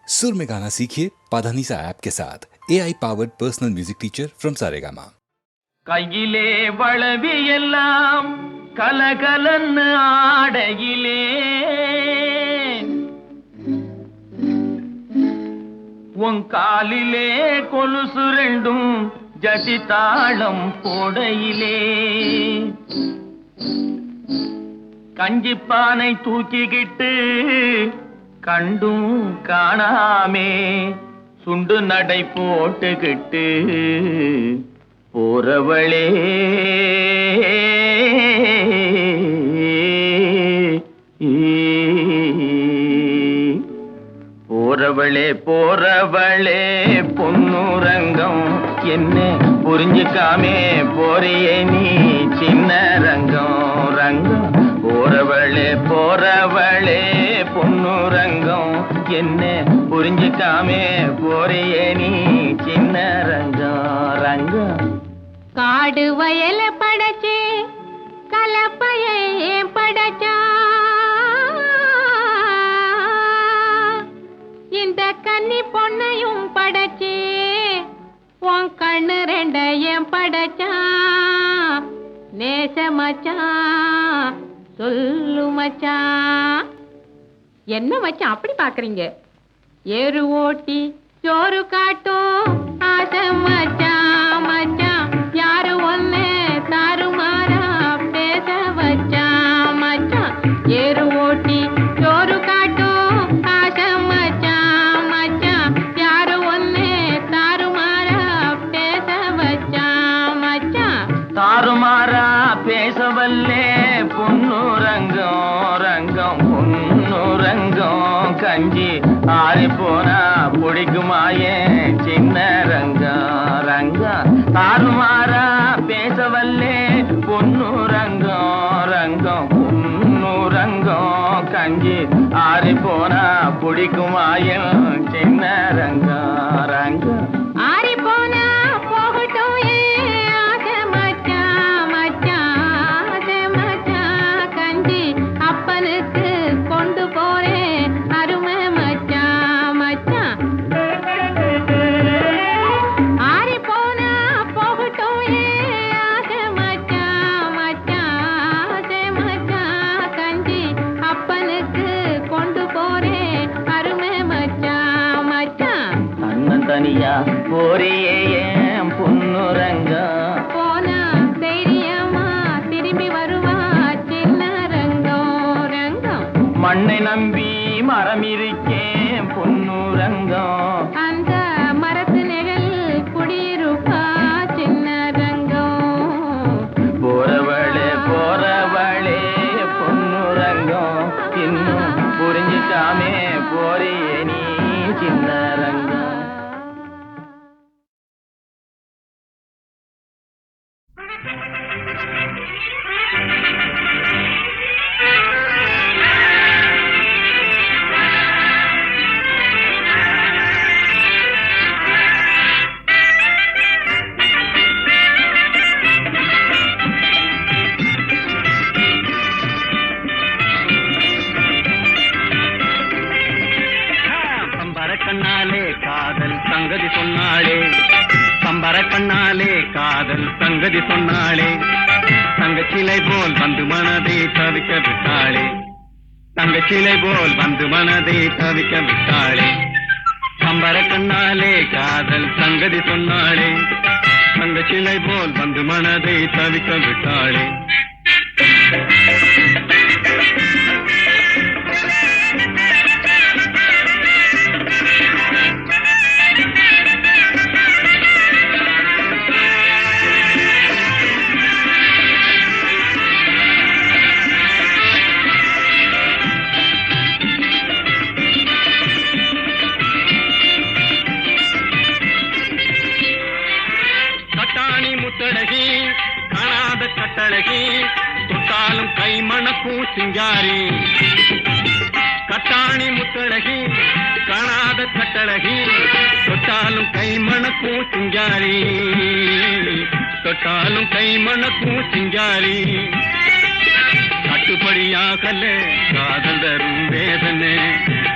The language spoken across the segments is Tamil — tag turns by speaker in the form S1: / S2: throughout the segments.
S1: सुर में गाना सीखिए पाधानीसा ऐप के साथ AI powered personal music teacher from Saregama.
S2: கையிலே வளவி எல்லாம் கலகலன்னு ஆடையிலே உன் காலிலே கொலுசு ரெண்டும் ஜதி தாளம் போடையிலே கஞ்சிப்பானை தூக்கிக்கிட்டு கண்டும் காணாமே சுண்டு நடை போட்டுக்கிட்டு போறவளே போறவளே போறவளே பொன்னுரங்கம் என்ன புரிஞ்சுக்காமே போறியே நீ சின்ன ரங்கம் ரங்கம் போறவளே போறவளே பொன்னுரங்கம் என்ன புரிஞ்சுக்காமே போறியே நீ சின்ன ரங்கம் ரங்கம்
S3: காடு வயல படைச்சே கலப்பையே படைச்சா இந்த கன்னி பொண்ணையும் படைச்சே உன் கண்ணு ரெண்டையும் படைச்சா நேச மச்சான் சொல்லு மச்சான். என்ன மச்சான் அப்படி பாக்குறீங்க? ஏறு ஓட்டி சோறு காட்டும் ஆசை மச்சான் மச்சான் யாரு ஒன்னு தாறுமாறா பேச வச்சான் மச்சான். ஏறு ஓட்டி சோறு காட்டும் ஆசை மச்சான் மச்சான் யாரு ஒன்னு தாறுமாறா பேச வச்சான் மச்சான்.
S2: தாறுமாறா பேசவல்லே பொன்னு ரங்கம் ரங்கம் பொன்னு ரங்கம் கஞ்சி ஆறி போனா பிடிக்குமாயே சின்ன ரங்கம் ரங்கம். தாறுமாறா பேசவல்லே பொன்னு ரங்கம் ரங்கம் பொன்னு ரங்கம் கஞ்சி ஆறி போனா பிடிக்குமாயே சின்ன ரங்கம் ரங்கம்.
S3: ஆறி போனா போகட்டும் ஆசை மச்சான் மச்சான் ஆசை மச்சான் கஞ்சி அப்பனுக்கு கொண்டு போறேன் அருமை மச்சான் மச்சான். ஆறி போனா போகட்டும் ஆசை மச்சான் மச்சான் ஆசை மச்சான் கஞ்சி அப்பனுக்கு கொண்டு போறேன் அருமை மச்சான் மச்சான்.
S2: அண்ணன் தனியா போறியே ஏன் பொன்னு ரங்கம்
S3: போனா தைரியமா திரும்பி வருவா சின்ன ரங்கம் ரங்கம்.
S2: மண்ணை நம்பி மரம் இருக்கேன் பொன்னு ரங்கம்
S3: அந்த மரத்து நிழல் குடியிருப்பா சின்ன ரங்கம்.
S2: போறவளே போறவளே பொன்னு ரங்கம் இன்னும் புரிஞ்சுக்காமே போறியே நீ சின்ன ரங்கம். கண்ணாலே காதல் சங்கதி சொன்னாளே பம்பர கண்ணாலே காதல் சங்கதி சொன்னாளே தங்கச்சிலை போல் வந்து மனதை தவிக்க விட்டாளே தங்கச்சிலை போல் வந்து மனதை தவிக்க விட்டாளே பம்பர கண்ணாலே காதல் சங்கதி சொன்னாளே தங்கச்சிலை போல் வந்து மனதை தவிக்க விட்டாளே. கட்டாணி முத்தழகி காணாத கட்டழகி தொட்டாலும் கை மணக்கும் சிங்காரி. கட்டாணி முத்தழகி காணாத கட்டழகி தொட்டாலும் கை மணக்கும் சிங்காரி தொட்டாலும் கை மணக்கும் சிங்காரி. கட்டுப்படியாகலே காதல் தரும் வேதனை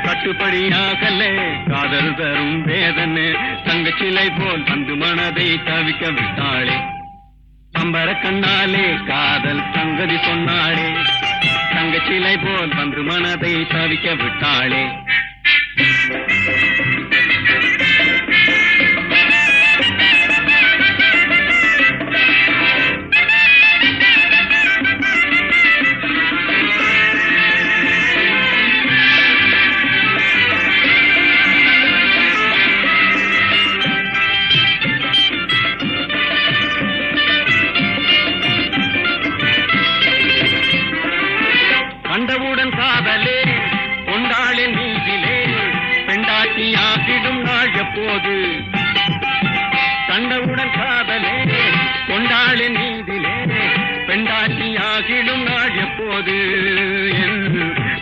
S2: கட்டுப்படியாகலே காதல் தொடர் தரும் வேதனை தங்கச்சிலை போல் வந்து மனதை தவிக்க விட்டாளே பம்பர கண்ணாலே காதல் சங்கதி சொன்னாளே தங்கச்சிலை போல் வந்து மனதை தவிக்க விட்டாளே கண்டவுடன் காதலே கொண்டாளே நீதிலே பெண்டாட்டியாகிடும் நாள் எப்போது கண்டவுடன் காதலே கொண்டாளே நீதிலே பெண்டாட்டியாகிடும் நாள் எப்போது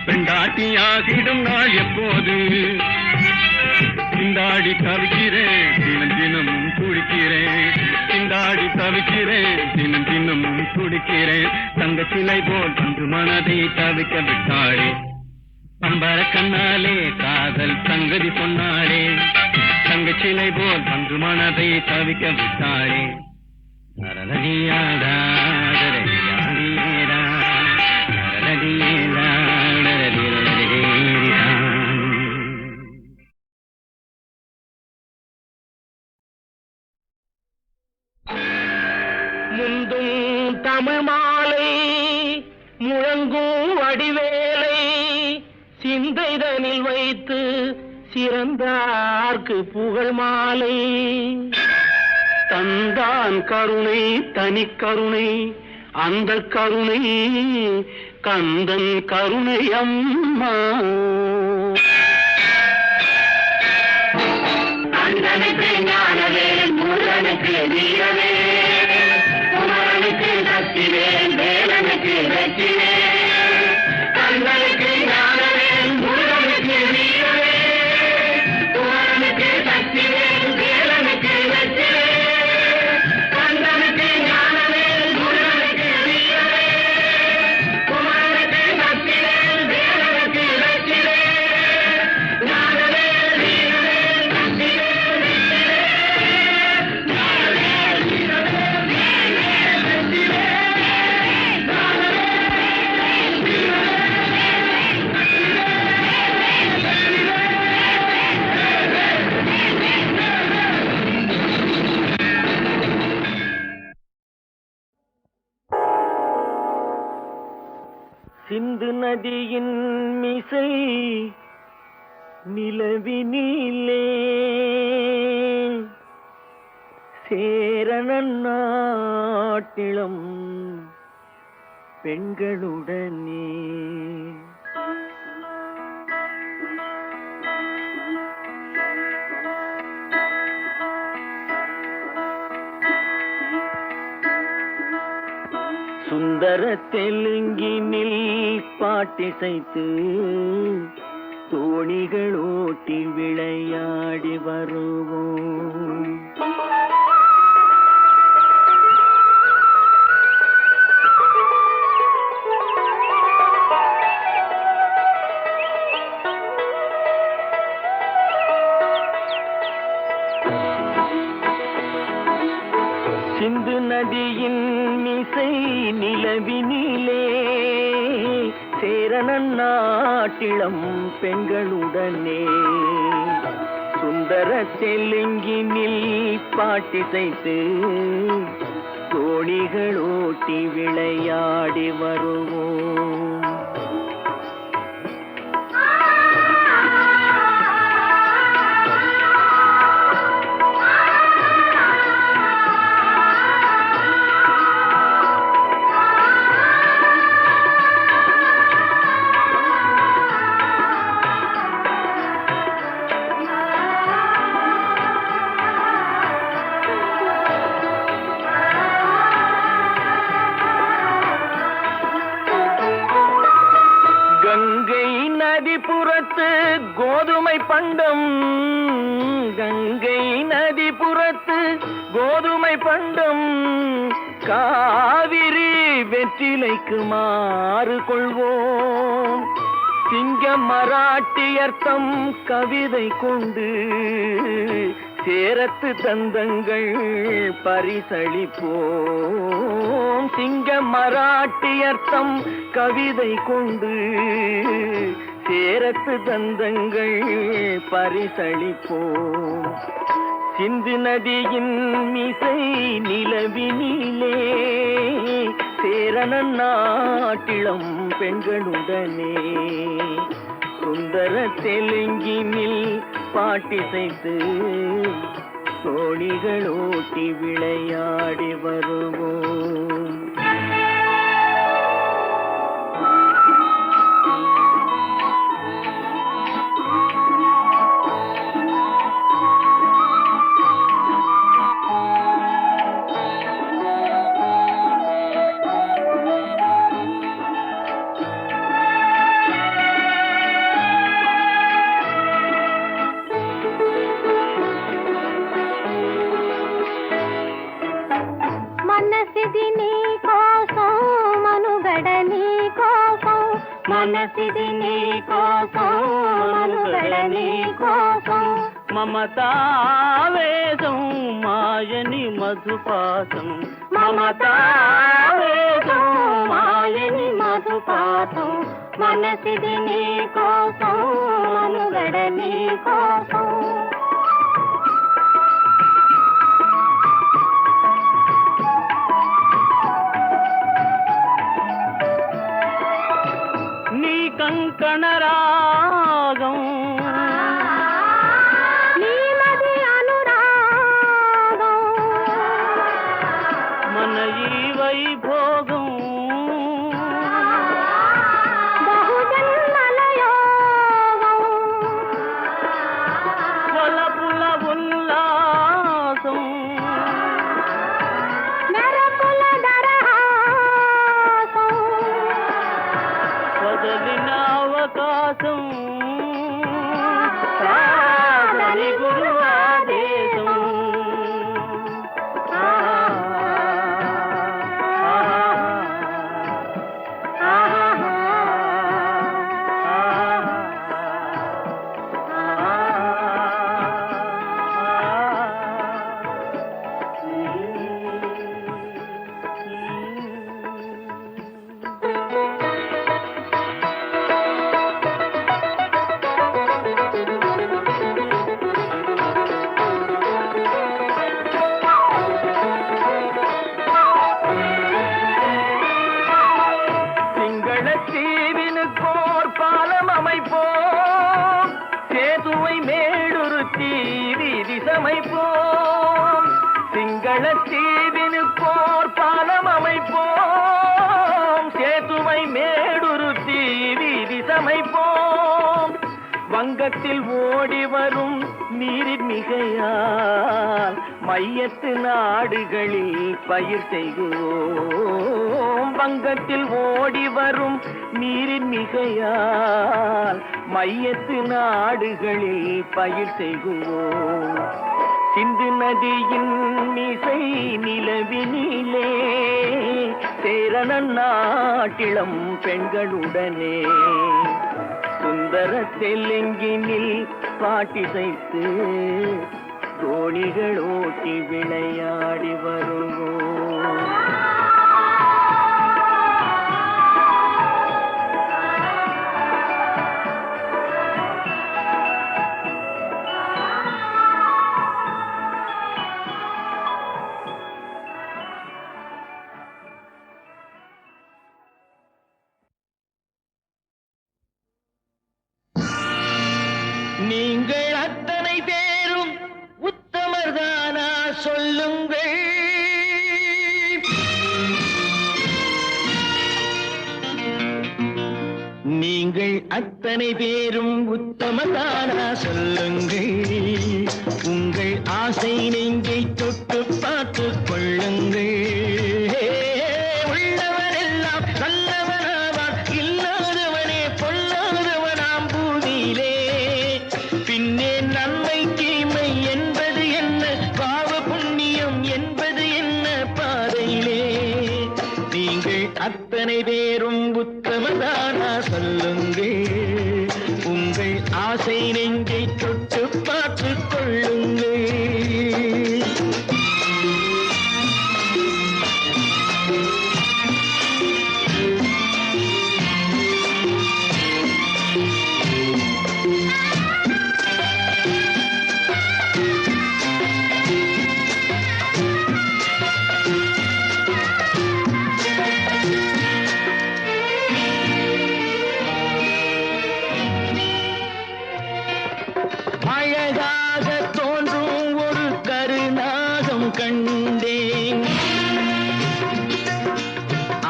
S2: பெண்டாட்டியாகிடும் நாள் எப்போது திண்டாடி தவிக்கிறேன் தினம் தினமும் துடிக்கிறேன் திண்டாடி தவிக்கிறேன் தினம் தினமும் துடிக்கிறேன் தங்க சிலை போல் வந்து மனதை தவிக்க விட்டாளே பம்பர கண்ணாலே காதல் சங்கதி சொன்னாளே தங்க சிலை போல் வந்து மனதை தவிக்க விட்டாளே நரநதியாடா நரநதியாடா நரநதியாடா நரநதியாடா.
S4: முந்தும் தமிழ் மாலை முழங்கும் வடிவேலை சிந்தைதனில் வைத்து சிறந்தார்க்கு புகழ் மாலை தந்தான் கருணை தனி கருணை அந்த கருணை கந்தன் கருணை அம்மா கந்தனுக்கு ஞானவேல் முருகனுக்கு வீரவே குமரனுக்கு சக்திவேல் வேலனுக்கு வெற்றிவேல் கந்தனுக்கு ஞானவேல் முருகனுக்கு வீரவே குமரனுக்கு சக்திவேல் வேலனுக்கு வெற்றிவேல் கந்தனுக்கு ஞானவேல் முருகனுக்கு வீரவே குமரனுக்கு சக்திவேல் வேலனுக்கு வெற்றிவேல் ஞானவேல் வீரவேல் சக்திவேல் சிந்து நதியின் மிசை நிலவினிலே சேரணன் நாட்டிளம் பெண்களுடனே சுந்தர தெலுங்கினில் பாட்டிசைத்து தோணிகள் ஓட்டி விளையாடி வருவோம் சிந்து நதியின் மிசை நிலவினிலே சேரணன் நாட்டிளம் பெண்களுடனே சுந்தர தெலுங்கினில் பாட்டிசைத்து தோணிகள் ஓட்டி விளையாடி வருவோம் நதிபுறத்து கோதுமை பண்டம் கங்கை நதிபுறத்து கோதுமை பண்டம் காவிரி வெற்றிலைக்கு மாறு கொள்வோம் சிங்க மராட்டியர்த்தம் கவிதை கொண்டு சேரத்து தந்தங்கள் பரிசளிப்போம். சிங்க மராட்டியர்த்தம் கவிதை கொண்டு சேரத்து தந்தங்கள் பரிசளிப்போம். சிந்து நதியின் மிசை நிலவினிலே சேரணன் நாட்டிளம் பெண்களுடனே சுந்தர தெலுங்கினில் பாட்டிசைத்து தோணிகளோட்டி விளையாடி வருவோம்.
S3: మనసిది నీ కోసం మనుగడ నీ కోసం
S4: మమతావేశం మాయని మధుపాసం.
S3: మమతావేశం మాయని మధుపాతం మనసిది నీ కోసం మనుగడ నీ కోసం.
S4: కంకణ రాగం
S3: నీమది అనురాగం
S4: మన ఈ వైభోగం
S3: బహుజన్మల యోగం
S4: వలపుల ఉల్లాసం
S3: మెరపుల దరహాసం
S4: వదలిన అవకాశం సాధని గురు ఆదేశం. தீவினுக்கோர் பாலம் அமைப்போம், சேதுவை மேடுருத்தி வீதி சமைப்போம். சிங்கள தீவினுக்கோர் பாலம் அமைப்போம், சேதுவை மேடுருத்தி வீதி சமைப்போம். வங்கத்தில் ஓடி வரும் நீரின் மிகையால் மையத்து நாடுகளில் பயிர் செய்கிறோம். வங்கத்தில் ஓடி வரும் நீரின் மிகையால் மையத்து நாடுகளில் பயிர் செய்கிறோம். சிந்து நதியின் மிசை நிலவினிலே சேரணன் நாட்டிளம் பெண்களுடனே சுந்தர தெலுங்கினில் பாட்டிசைத்து தோணிகள் ஓட்டி விளையாடி வருவோம். நீங்கள் அத்தனை பேரும் உத்தமர்தானா சொல்லுங்கள். நீங்கள் அத்தனை பேரும் உத்தமர்தானா சொல்லுங்கள். உங்கள் ஆசை நெஞ்சை தொட்டு பார்த்துக் கொள்ளுங்கள். உள்ளவனெல்லாம் நல்லவனாவான், இல்லாதவனே பொல்லாதவனாம் பூமியிலே. பின்னே நன்மை தீமை என்பது என்ன, பாவ புண்ணியம் என்பது என்ன பாதையிலே. நீங்கள் அத்தனை பேரும் உத்தமதானா சொல்லுங்கள். அழகாக தோன்றும் ஒரு கருநாகம் கண்டேன்.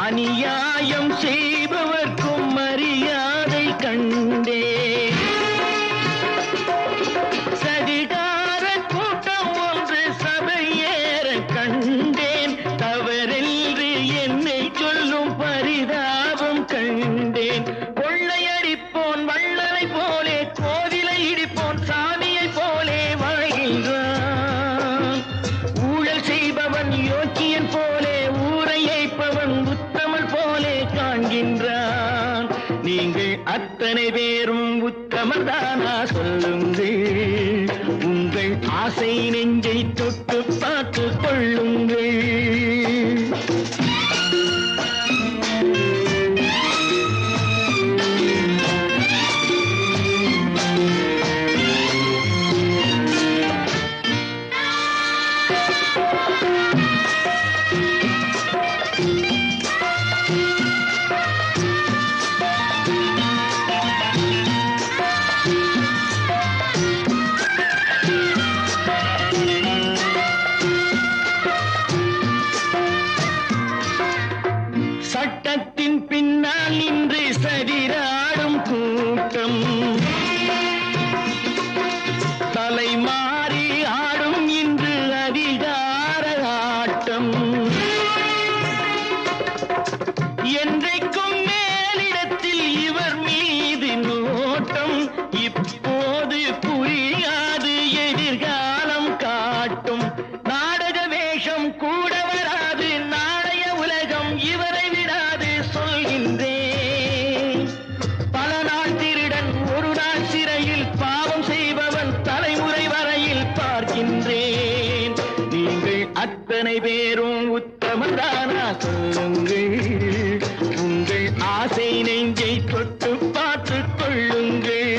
S4: அநியாயம் செய்பவர்க்கும் மரியாதை கண்டேன். சதிகார கூட்டம் ஒன்று சபையேற கண்டேன். தவறென்று என்னை சொல்லும் பரிதாபம் கண்டேன். கொள்ளையடிப்போன் வள்ளலை போலே, கோவிலை இடிப்போன் சாமியை போலே வாழ்கின்றான். ஊழல் செய்பவன் யோக்கியன் போலே, ஊரை ஏய்ப்பவன் உத்தமல் போலே காண்கின்றான். நீங்கள் அத்தனை பேரும் உத்தமர்தானா சொல்லுங்கள். உங்கள் ஆசை நெஞ்சை தொட்டு பார்த்து கொள்ளுங்கள். சட்டத்தின் பின்னால் நின்று சதிராடும் கூட்டம், தலைமாறி ஆடும் இன்று அதிகார ஆட்டம். என்றைக்கும் மேலிடத்தில் இவர் மீது நோட்டம். இப்போது புரியாது, எதிர்காலம் காட்டும். நாடக வேஷம் கூட வராது, நாளைய உலகம் இவரை விடாது சொல்கின்றேன். பல நாள் திருடன் ஒரு நாள் சிறையில், பாவம் செய்பவன் தலைமுறை வரையில் பார்க்கின்றேன். நீங்கள் அத்தனை பேரும் உத்தமதானா சொல்லுங்கள். உங்கள் ஆசை நெஞ்சை தொட்டு பார்த்து கொள்ளுங்கள்.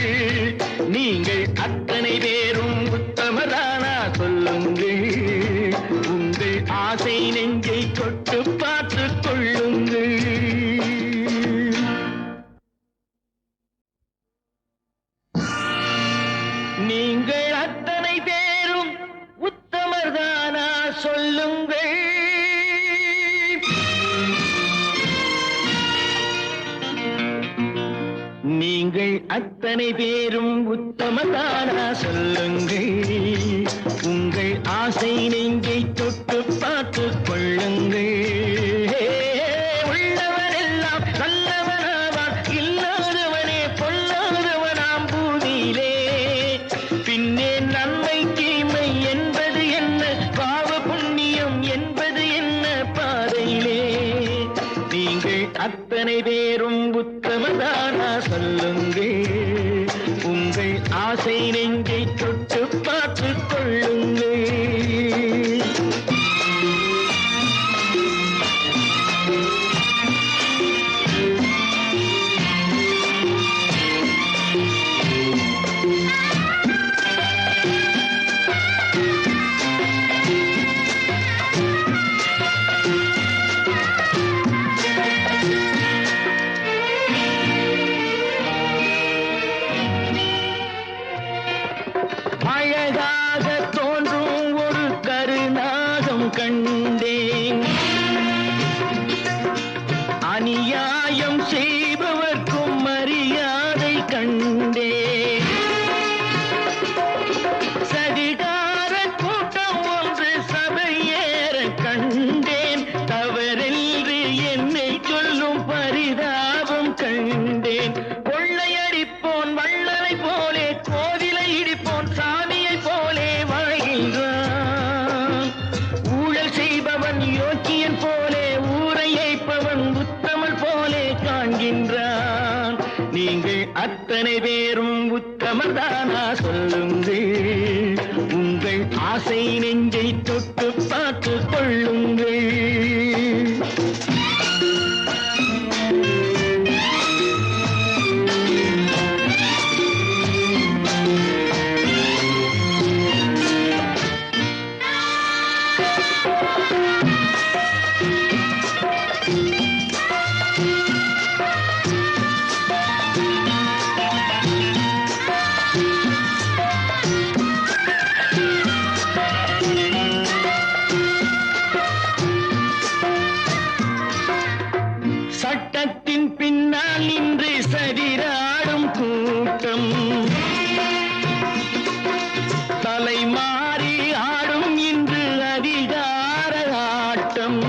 S4: நீங்கள் அத்தனை பேரும் உத்தமதானா சொல்லுங்கள். உங்கள் ஆசை நெஞ்சை தொட்டு பார்த்து கொள்ளுங்கள். நீங்கள் அத்தனை பேரும் உத்தமர்தானா சொல்லுங்கள். நீங்கள் அத்தனை பேரும் உத்தமதானா சொல்லுங்கள். உங்கள் ஆசை நெஞ்சை தொட்டு பார்த்து கொள்ளுங்கள். உள்ளவனெல்லாம் நல்லவனாவான், இல்லாதவனே பொல்லாதவனாம் பூமியிலே. பின்னே நன்மை தீமை என்பது என்ன, பாவ புண்ணியம் என்பது என்ன பாதையிலே. நீங்கள் அத்தனை பேரும் உத்தமதானா சொல்லுங்கள். உங்கள் ஆசை நெஞ்சை தொட்டு பார்த்து கொள்ளுங்கள். அழகாக தோன்றும் ஒரு கருநாகம் கண்டேன். அநியாயம் செய்பவர்க்கும் மரியாதை கண்டேன். சதிகார கூட்டம் ஒன்று சபையேற கண்டேன். தவறென்று என்னை சொல்லும் பரிதாபம் கண்டேன். கொள்ளையடிப்போன் வள்ளலை போலே, கோவிலை இடிப்போன் சாமியை போலே வாழ்கின்றான். ஊழல் செய்பவன் யோக்கியன் போலே, ஊரை ஏய்ப்பவன் உத்தமல் போலே காண்கின்றான். நீங்கள் அத்தனை பேரும் உத்தமர்தானா சொல்லுங்கள். உங்கள் ஆசை நெஞ்சை தொட்டு பார்த்து கொள்ளுங்கள். காலை மாறி ஆடும் இன்று அதிகார ஆட்டம்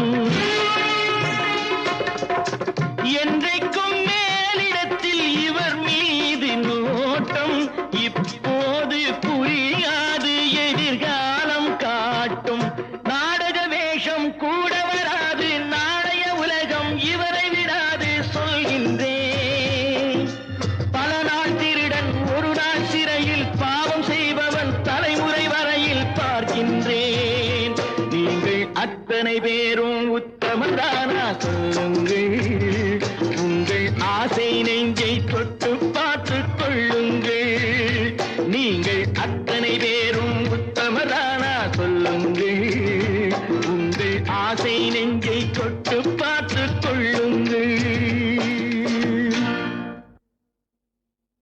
S4: என்றைக்கும் மேலிடத்தில் இவர் மீது நோட்டம் இப்போது புரியாது எதிர்காலம் காட்டும் நாடக வேஷம் கூட வராது நாளைய உலகம் இவரை விடாது சொல்கின்றேன் பல நாள் திருடன் ஒரு நாள் சிறையில் பாவம் செய்பவன் தலைமுறை வரையில் பார்க்கின்றேன் நீங்கள் அத்தனை பேரும் உத்தமதானா சொல்லுங்க